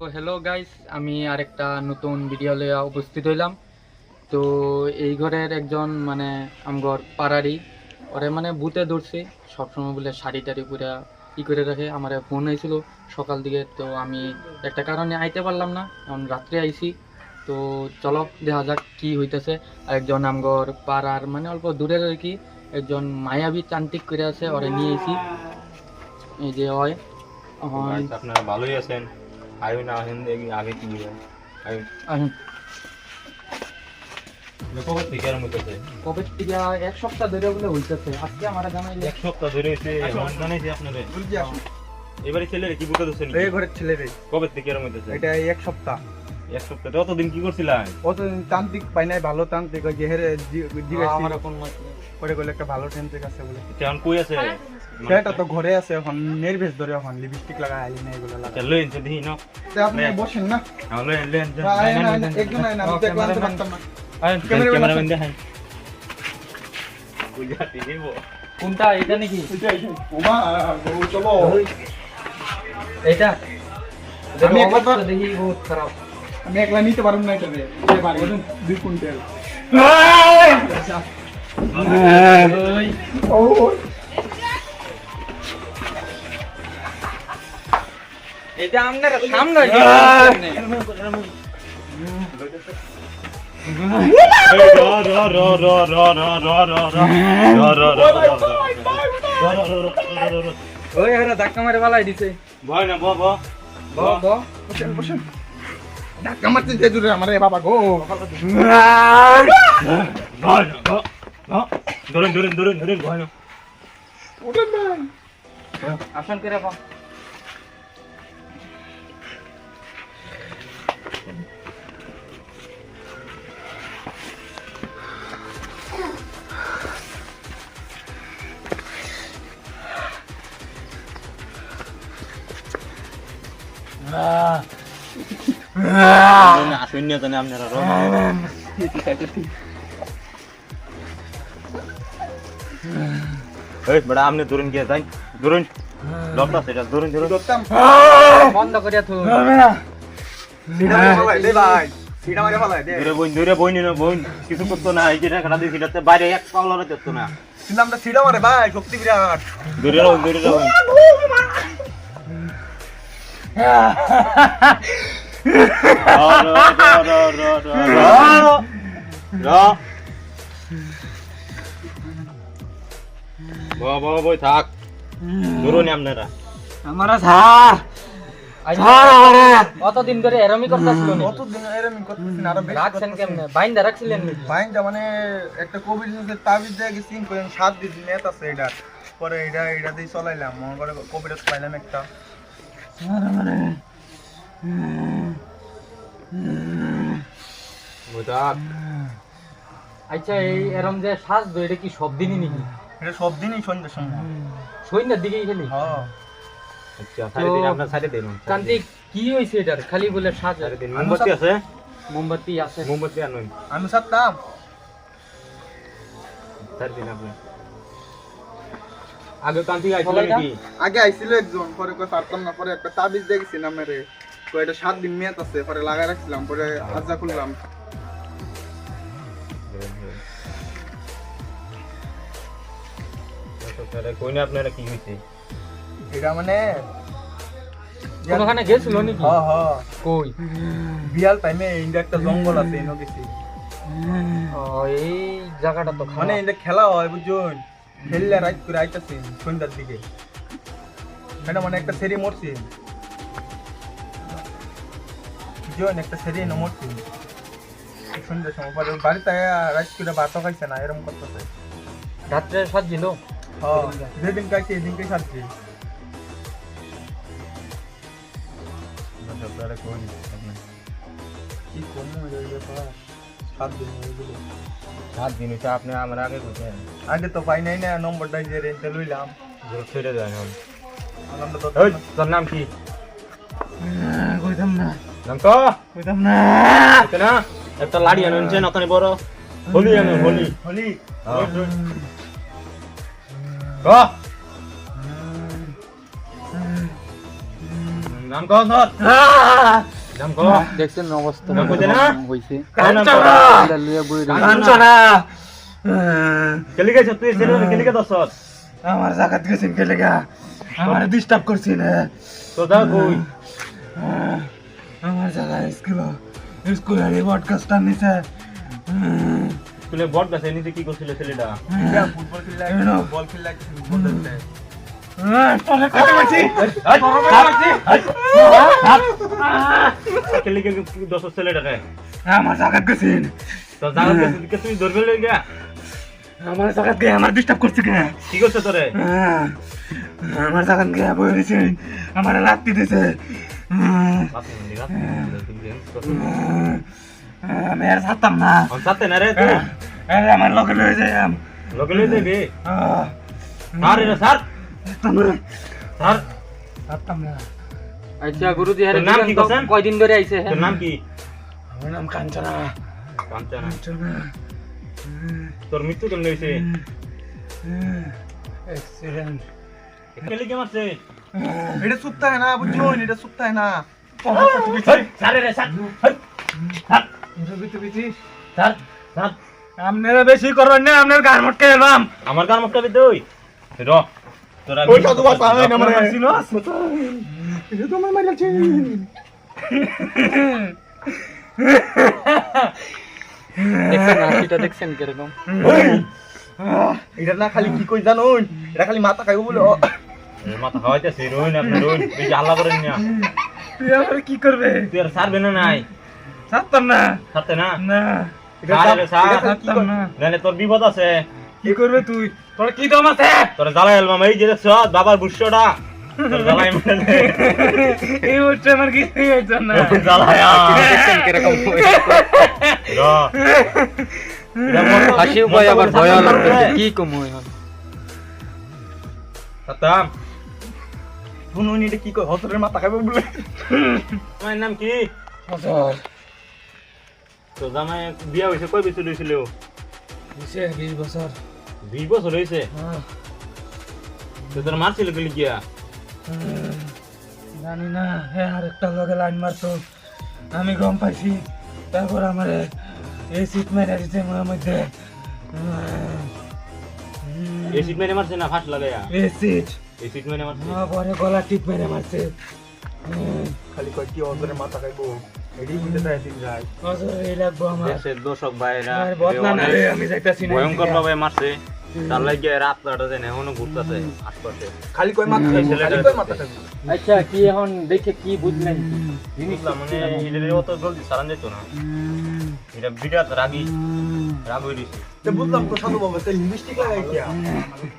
তো hello guys, আমি আরেকটা নতুন ভিডিও লইয়া উপস্থিত হইলাম। তো এই ঘরের একজন মানে আমগর পাড়ারই ওরে মানে ভূতে ধরছে। সবসময় বলে শাড়ি টাড়ি পুরা করে রাখে। আমার ফোন হয়েছিল সকাল দিকে, তো আমি একটা কারণে আইতে পারলাম না, এখন রাত্রে আইছি। তো চলো দেখা যাক কি হইতেছে। আরেকজন আমগর পাড়ার মানে অল্প দূরের আর কি একজন মায়াবী তান্ত্রিক করে আছে, ওরে নিয়ে আইছি। এই যে হয় আপনারা ভালোই আছেন। আয়ুন আহেন দেখি আগে কি হয়। আয়ুন কবে থেকে আর মতেছে কবে থেকে এক সপ্তাহ ধরে বলে হইতেছে। আজকে আমার জানাইলে এক সপ্তাহ ধরে হইছে জানাইছি আপনাদের। এবারে ছেলেরে কি বুঝতে দিচ্ছেন? এই ঘরের ছেলেরে কবে থেকে আর মতেছে? এটা এক সপ্তাহ। এক সপ্তাহ অতদিন কি করছিলেন? অতদিন তান্ত্রিক পাই নাই, ভালো তান্ত্রিক ওই যে হেরে আমার কোন করে গেলে একটা ভালো তান্ত্রিক আছে বলে। এখন কই আছে? সেটা তো ঘরে আছে, এখন নির্বেশ ধরে এখন লিপস্টিক লাগায় আইলি না এগুলো লাগায়। চল লইন তো দিই না। তো আপনি বসেন না, হ্যাঁ লইন লইন একজন আইন, আমি দেখলাম তো পারতাম না। আয়ুন ক্যামেরাম্যান দেখাই। বুঝাতে দেব কোনটা? এটা নাকি? ওমা গো চলো। এটা আমি একবার দেখি বহুত খারাপ। আমি একলা নিতে পারুম না, এটা রে পারি 2 কুইন্টাল। ও এটা আপনার সামনে ওই হারা ধাক্কা মারে বালাই দিছে। ভয় না ব বসেন বসেন, ধাক্কা মারতে যে দূরে আমারে বাবা গো। ধরেন ধরেন ধরেন ধরেন ভয় না। উঠেন ভাই। আসন করে পা। আসুন না জানি আপনারা এই বড় আপনি ধরুন গিয়ে যাই ধরুন ডক্টর সেটা ধরুন ধরুন ধরতাম বন্ধ করিয়া থু। সিডা মারে ফলাই দে ভাই, সিডা মারে ফলাই দে। দূরে বই নিন বই কিছু করতো না। এই যে টাকাটা দিয়ে সেটাতে বাইরে এক পাওলারে করতো না। কিন্তু আমরা সিডা মারে ভাই, শক্তি বিরাট। দূরে রহন দূরে রহন। বই থাক ধরুন আপনারা আমারা ছাড় ছাড় আমারে। অতদিন ধরে এরমি করতেছিল না। কতদিন এরকম করতেছেন, আরো বেশি রাখছেন কেমনে? বাইন্দা রাখছিলেন নাকি? বাইনটা মানে একটা কোভিড তাবিজ দিয়ে গেছি, 7 দিন নেট আছে এটা। পরে এটা দিয়ে চলাইলাম, মনে করে কোভিড পাইলাম একটা। বই থাক। আচ্ছা, এই এরম যে সাজতো এটা কি সব দিনই নাকি? এটা সব দিনই সন্ধ্যার সময়। সৈন্যের দিকেই খালি? হ্যাঁ আচ্ছা সাইডে দিন আপনার সাইডে দিন। কান্তিক কি হয়েছে এটার? খালি বলে সাজ। সাইডে দিন। মোমবাতি আছে? মোমবাতি আছে। মোমবাতি আনুন। আমি সারতাম। সাইডে দিন আপনি। আগে কান্তি আইছিল নাকি? আগে আইছিল একজন, পরে কই পারতাম না, পরে একটা তাবিজ দিয়ে গেছি না মেরে। কই এটা 7 দিন মেয়াদ আছে, পরে লাগাই রাখছিলাম, পরে আজা খুললাম। কই না আপনারা কি হইছে? এটা মানে কোনখানে গেছিল নাকি? হ্যাঁ হ্যাঁ, কই? বিয়াল টাইমে ইন্ডিয়া একটা জঙ্গল আছে, এনে গেছি। ও, এই জায়গাটা তো মানে মানে এটা খেলা হয় বুঝুন, খেললে রাইট করে আইতাছি সন্ধ্যার দিকে। এটা মানে একটা সেরি মরছি বুঝুন, একটা সেরি এনে মরছি সন্ধ্যার সময়। পরে বাড়িতে রাইট করে ভাতও খাইছে না, এরকম করতেছে। রাত্রে সাজছিল। হ্যাঁ, যেদিন খাইছি এদিনকে খাচ্ছি। আপনারা কোন আপনি কি করবো এর ব্যাপার? 7 দিন হয়ে গেল। 7 দিন হইছে আপনি আমার আগে কইছেন। আগে তো পাই নাই না, নম্বরটা যে রেন্টে লইলাম। জোর ছেড়ে দেন এখন। আমরা তো এই তোর নাম কি? কইতাম না, নাম তো কইতাম না। এটা না একটা লাড়ি আনছেন ওখানে বড় হোলি আনুন হোলি। হলি ক নাম কও ধর নাম কও দেখছেন অবস্থা নাম কইতে না? হইছে কাঞ্চনা এটা লইয়া বই রইছে। কাঞ্চনা কেলি গেছ তুই ছেলে কেলি গে দছ আমার জায়গাত গেছেন কে লেগা আমার ডিস্টার্ব করছি না তো দা কই আমার জায়গায় স্কুলের পডকাস্টটা নিছে স্কুলে বট গাছে নিচে কি করছিল ছেলেটা ফুটবল খেললে বল খেললে বল দিতে তোরে কত মারছি কেলি গে দছ ছেলেটা রে আমার জায়গাত গেছেন তো জায়গা কে তুই ধরবে লই গা আমার জায়গাত গে আমার ডিস্টার্ব করছে কে কি করছ তোরে আমার জায়গাত গে বই দিছে আমার লাত্তি দিছে আমি আর ছাড়তাম না সাথে না রে তুই আমার লগে লয়ে যাই লগে লই দেবি আরে রে স্যার স্যার ছাড়তাম না আচ্ছা গুরুজি আরে তোর নাম কি কইছেন? কয়দিন ধরে আইছে হ্যাঁ তোর নাম কি আমার নাম কাঞ্চনা কাঞ্চনা কাঞ্চনা তোর মৃত্যু কেমনে হইছে অ্যাক্সিডেন্ট কেলি কে মারছে এটা সুপ্তা है ना বুঝছো এটা সুপ্তা है ना স্যার রে স্যার স্যার স্যার আপনারা বেশি করবেন না আপনার গান মটকে এলাম আমার গান মুখটা বিদ ওই র তোরা ওই সাধু বাবা পাবে না মরে ছিল এটা তো আমার মাইল ছিল দেখছেন হাসিটা দেখছেন কিরকম এটা না খালি কি কই জানো এটা খালি মাথা খাইবো বলে মাথা খাওয়াইতেছে রইন আপনি রইন বেশি আল্লাহ করেন না তুই আবার কি করবে তুই আর সারবে না নাই ছাড়তাম না সাথে না না আরে রে স্যার ছাড়তাম না নালে তোর বিপদ আছে কি করবে তুই তোর কি দম আছে তোর জ্বালাই এলবাম এই যে দেখছ বাবার বুঝছটা তোর জ্বালাই মেলে এই উঠছে আমার কি হইছে না জ্বালায়া দেখছেন কিরকম র হাসি উপায় আবার ভয় লাগতেছে কি কম হয় এখন সাতাম শুনুন এটা কি কই হতরের মাথা খাইবো বলে আমার নাম কি হতর তো জামাই বিয়া হইছে কই বছর হইছিল বুঝছে 20 বছর 20 বছর হইছে হ্যাঁ তো তোর মারছিল গলি গিয়া জানি না হ্যাঁ আরেকটা লগে লাইন মারতো আমি গম পাইছি তারপর আমার এই সিট মেরে দিতে মনের মধ্যে এই সিট মেরে মারছে না ফাঁস লাগায়া এই সিট এই সিট মেরে মারছে পরে গলা টিপ মেরে মারছে খালি কয় কি অন্তরে মাথা খাইবো এডি বুঝতে চাই দিন যাই অজর এই লাগবো আমার দেশের দর্শক ভাইরা আর বদলা না রে আমি যাইতাছি না ভয়ঙ্কর ভাবে মারছে তার লাগে রাত কাটা দেন এখনো ঘুরতেছে আশপাশে খালি কয় মাথা খাইবো খালি কয় মাথা খাইবো আচ্ছা কি এখন দেখে কি বুঝলেন জিনিসটা মানে এটা অত জলদি সারান যেত না এটা বিরাট রাগি রাগ হয়ে দিছে তো বুঝলাম তো সাধু বাবা তাই লিপস্টিক লাগাই কি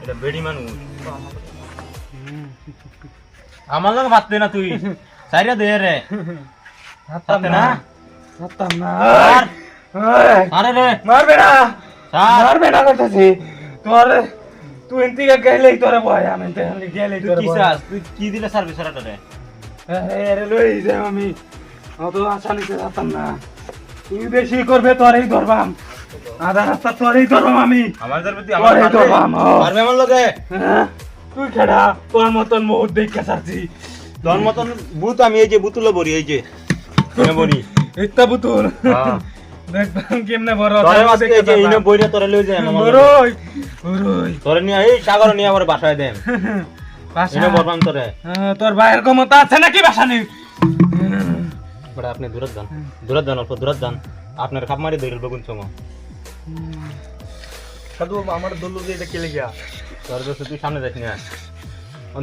এটা বেডি মানুষ আমার লগে ভাবতে না তুই সাইরা দে রে ভাবতে না হাততাম না আরে রে মারবে না স্যার মারবে না কইতাছি তোর তুই এন্তিকে গেলেই তোরে ভয় আমি তেহলি গেলেই তুই তোরে কি ভয় চাস তুই কি দিলে সার্ভিস রাটা রে আরে লই যাই আমি অত আশা নিতে যেতাম না তুই বেশি করবে তোরেই ধরবাম আধা রাস্তা তোরেই ধরবাম আমি আমাদের প্রতি তোরেই ধরবাম পারবে আমার লগে হ্যাঁ? তুই খেড়া তোর মতন মুখ দেখে সারছি তোর মতন বুত আমি এই যে বুতুলে বড়ি এই যে এনে বড়ি ইত্তা বুতুল হ্যাঁ দেখবাম কেমনে বড় তোরে মাঝে এই যে ইনে বইরা তোরে লই যায় আমার লগে। বড়ই বড়ই তোরে নিয়ে এই সাগর নিয়ে আমার বাসায় দেন বাসা এনে বলবাম তোরে তোর ভাইয়ের ক্ষমতা আছে নাকি বাসা নেই বড় আপনি দূরত যান অল্প দূরত যান আপনার খাপ মারি ধরে বেগুন সময় সাধু আমার দলু দিয়ে এটা কেলে গিয়া তোর কাছে তুই সামনে যাস না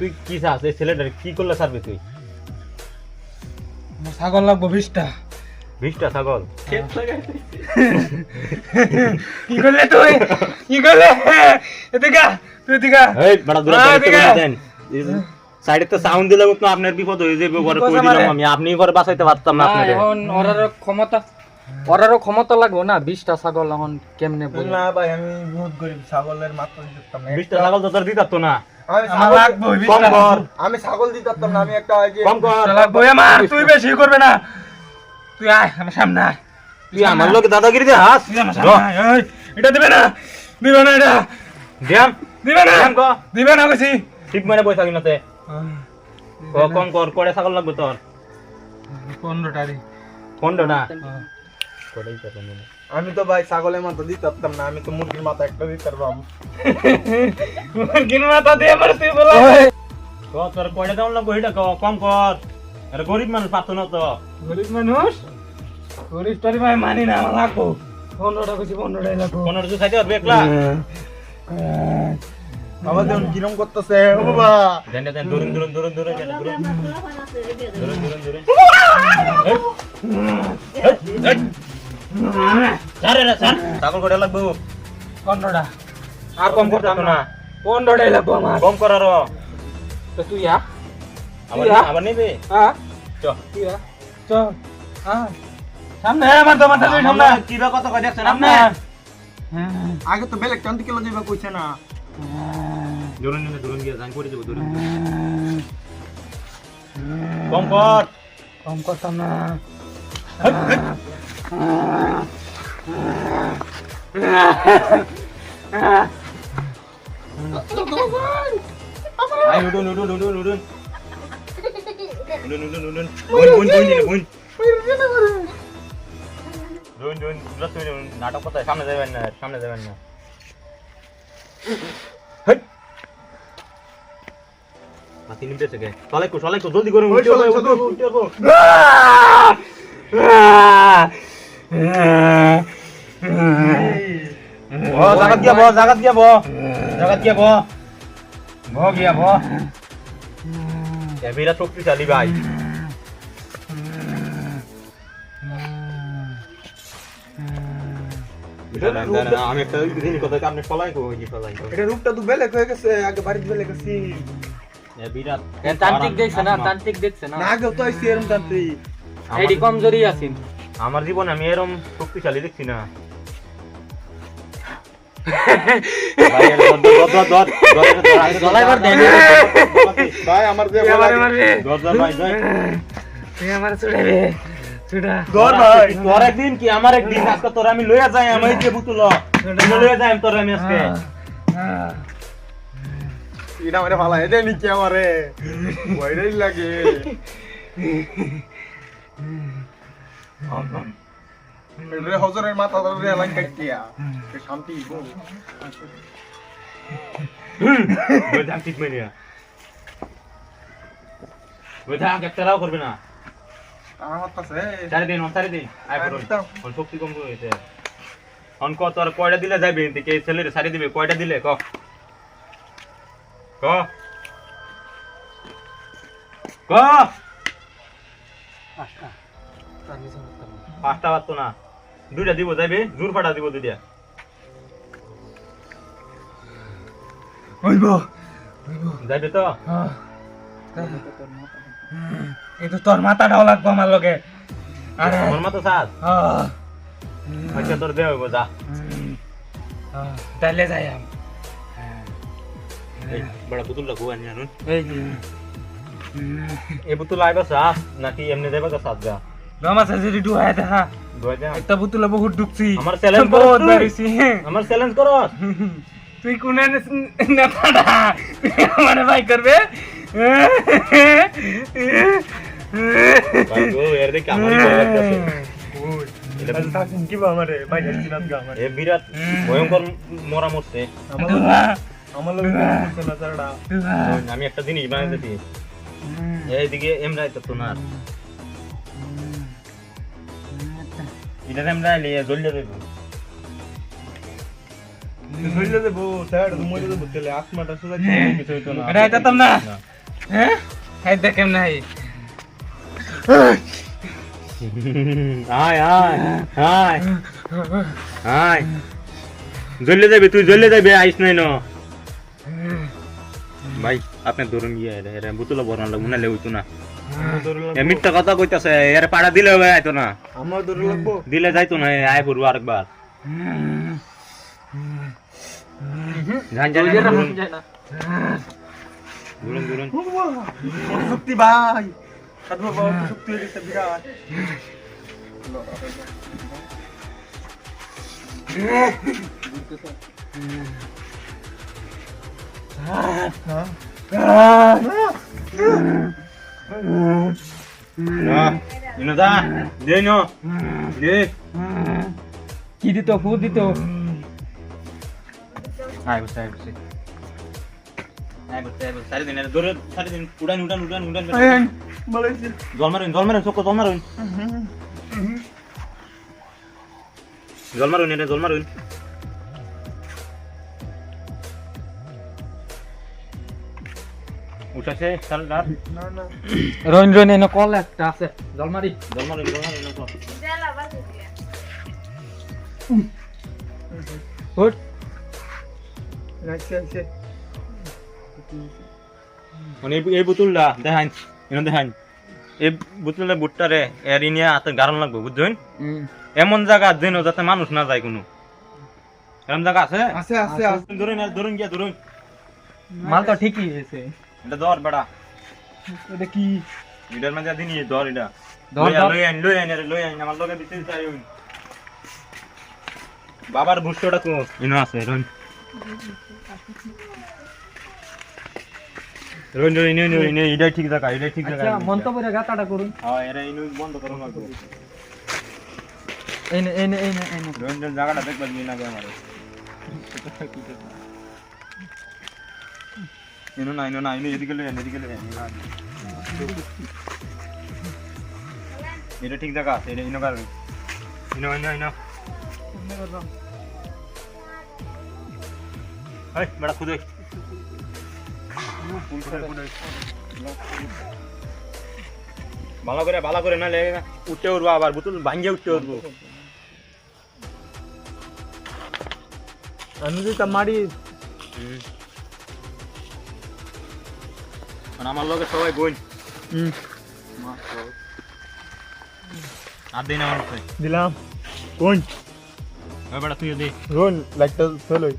তুই কি চাস এই ছেলেটার কি করলে ছাড়বি তুই ছাগল লাগবো 20টা 20টা ছাগল কি করলে তুই কি করলে এদিকে তুই দিকা এই বড় দূরত হ্যাঁ, যাইতে ঠিক আছে। দেন সাইডে তো সাউন্ড দিলে তো আপনার বিপদ হয়ে যাবে পরে কই দিলাম আমি আপনি পরে বাঁচাইতে পারতাম না আপনারে এখন ওরারও ক্ষমতা লাগবো না 20টা ছাগল এখন কেমনে বলবো না ভাই আমি বহুত গরিব ছাগলের মাত্র দিতাম না 20টা ছাগল তো তোর দিতাম তো না আমি ছাগল লাগবো কম কর আমি ছাগল দিতাম না আমি একটা ওই যে কম কর লাগবো আমার তুই বেশি করবে না তুই আয় আমার সামনে আয় তুই আমার লোক দাদাগিরি দে হাস তুই আমার সামনে আয় ওই এটা দিবে না এটা দিয়াম দিবে না দিয়াম কো দিবে না কইছি ঠিক মানে পয়সা কিনাতে কম কর কয়টা ছাগল লাগবে তোর 15টা রে 15টা হ্যাঁ। কয়টাই তো 15টা আমি তো ভাই ছাগলের মাথা দিতে পারতাম না, আমি তো মুরগির মাথা একটা দিতে পারবাম। মুরগির মাথা দিয়ে আমার তুই বলা ক তোর কয়টা দাম লাগবে এটা কম কর আরে গরিব মানুষ পাতো না তো গরিব মানুষ গরিব টরি ভাই মানি না আমার লাগবো 15টা কইছি 15টাই লাগবো 15 তো খাইতে পারবে একলা বাবা দেখুন কিরম করতেছে, ও বাবা দেন দেন দূরন দূরন দূরন দূরন দূরন দূরন দূরন দূরন সারে রে সার ছাগল কয়টা লাগবে 15টা আর কম করতাম না 15টাই লাগবো আমার কম কর আরো তো তুই আ আবার নেবে হ্যাঁ চ তুই আ চল হ্যাঁ সামনে আমার তো মাথা সামনে কিবা কত কয় দেখছেন আপনি আগে তো বেলেগ টান থেকে যাইবা কইছে না। দূরন নিলে দূরন গিয়ে জান করে দেব দূরন কম কর কম করতাম না আই উডুন উডুন উডুন উডুন উডুন উডুন উডুন বুন বুন বুন দিলে বুন দুন দুন রত নাটক কথা সামনে যাবেন না হেই মাটি নিতে থেকে চলাই কো জলদি করুন উঠে যাবো জাগাত গিয়া ব বিরাট শক্তিশালী ভাই আমি একটা জিনিস কথা আপনি ফলাই কো এটা রূপটা তো বেলেগ হয়ে গেছে, আগে বাড়িতে বেলেগ আছি বিরাট তান্ত্রিক দেখছে না না, আগেও তো আইছি এরম তান্ত্রিক। এইডি কমজোরি আছেন আমার জীবনে আমি এরকম শক্তিশালী দেখছি না গলাইবার দেন ভাই আমার যে তুই আমার ছুড়াবে ছুড়া তোর একদিন কি আমার একদিন আজকে তোর আমি লইয়া যাই আমি যে বুতুল লইয়া যাই তোর আমি আজকে এটা মানে ভালো এটা নিচে আমারে ভয়ই লাগে। রে হজরের মাথা ধরে লাইন কাটিয়া শান্তি গো বৈধাম ঠিক মেনিয়া বৈধাম একটারাও করবে না আমার হতাছে চারি দিন আয় করুন ওর শক্তি কম হয়েছে অন কত আর কয়টা দিলে যাবে এদিকে ছেলের সারি দিবে কয়টা দিলে ক ক ক পাঁচটা বাদ তো না দুইটা দিব যাইবে জোর ফাটা দিব দুইটা হইব যাইবে তো এই তো তোর মাথাটাও লাগবো আমার লগে আরে আমার মতো সাজ আচ্ছা তোর দেওয়া হইব যা তাহলে যাই আমি এই বড় পুতুল লাগবো আনি আনুন এই যে এই পুতুল আইবা সাজ নাকি এমনি দেবা কা সাজ যা আমার সাজরি ডুহায় দেখা দুই দিন একটা বুতুলা বহুত ঢুকছি আমার চ্যালেঞ্জ করো বহুত বেরিয়েছি আমার চ্যালেঞ্জ করো তুই কোন নেতাটা মানে ভাই করবে ভাই গো এর দেখে আমারই ভয় লাগতেছে কি বা আমারে ভাই দিনাত গা আমারে এ বিরাট ভয়ঙ্কর মরা মরছে আমার লগে করতে না চাড়া। আমি একটা জিনিস বানাই দিতে এইদিকে এমরাই তো না এটা এমরাই লিয়ে জ্বলিয়ে দেব হইলে দেব স্যার মরে দেব তেলে আত্মাটা সোজা কিছু হইতো না এটা আইতাম না। হ্যাঁ হাই দেখেম নাই আয় আয় আয় আয় জ্বলিয়ে যাবে তুই জ্বলিয়ে যাবে আইস নাই না ভাই আপনি ধরুন গিয়ে এর বুতুলা বরণ লাগবো না লেউতো না এ মিথ্যা কথা কইতাছে এর পাড়া দিলে হবে আইতো না আমার দৌড় লাগবো দিলে যাইতো না আয় পড়বো আরেকবার জান জান ধরুন ধরুন শক্তি ভাই সাধু বাবা শক্তি হয়ে গেছে বিরাট ইনো দা দে নো দে কি দিত ফু দিত আয় বসে সারি দিন দূরে সারি দিন উড়ান মালয়েশিয়া জল মারুন চোখ জল মারুন উঠাছে সালদার না না রইন রইন এনে কল একটা আছে জলমারি জল মারুন হুট রাখছে মানে এই বোতলটা দেখান দেখান এই বোতলের বুটটারে এরি নিয়ে হাতে গারণ লাগবে বুঝছেন এমন জায়গা যেন যাতে মানুষ না যায় কোনো এমন জায়গা আছে আছে আছে আছে ধরুন মাল তো ঠিকই হয়েছে এটা ধর বেড়া এটা কি এটার মাঝে দিন ধর এটা ধর, ধর। লই আইন আমার লগে দিতে চাই বাবার ভুষ্টটা তো ইনো আছে রন এটা ঠিক জায়গা আচ্ছা মন্তব্যের গাতাটা করুন হ্যাঁ এরা ইনো বন্ধ করো না এনে এনে এনে এনে রন জায়গাটা দেখবা দিন আগে আমারে ইনো না এদিকে লই আইন এটা ঠিক জায়গা আছে এটা ইনো কারণ ইনো এই বড় খুদে ভালো করে না লেগে উঠতে উঠবো আবার বোতল ভাঙ্গে উঠতে উঠবো আমি যেটা মারি আমার লগে সবাই বোন আর দিন আমার কাছে দিলাম কোন ওই বেটা তুই দে রোন লাইটটা চলোই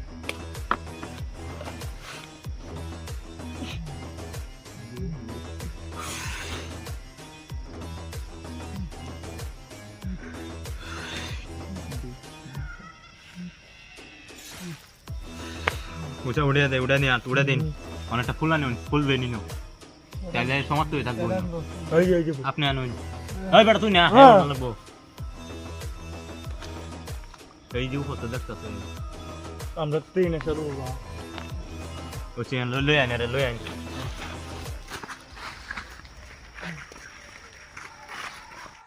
উড়ে দিন অনেকটা ফুল আনুন ফুল দিয়ে নিন তাহলে সমাপ্ত হয়ে থাকবো ওই যে আপনি আনুন ওই বেটা তুই না হ্যাঁ। লাগবো এই যে ফটো দেখতেছে আমরা তিন এসে ও চেন লই আনে রে লই আন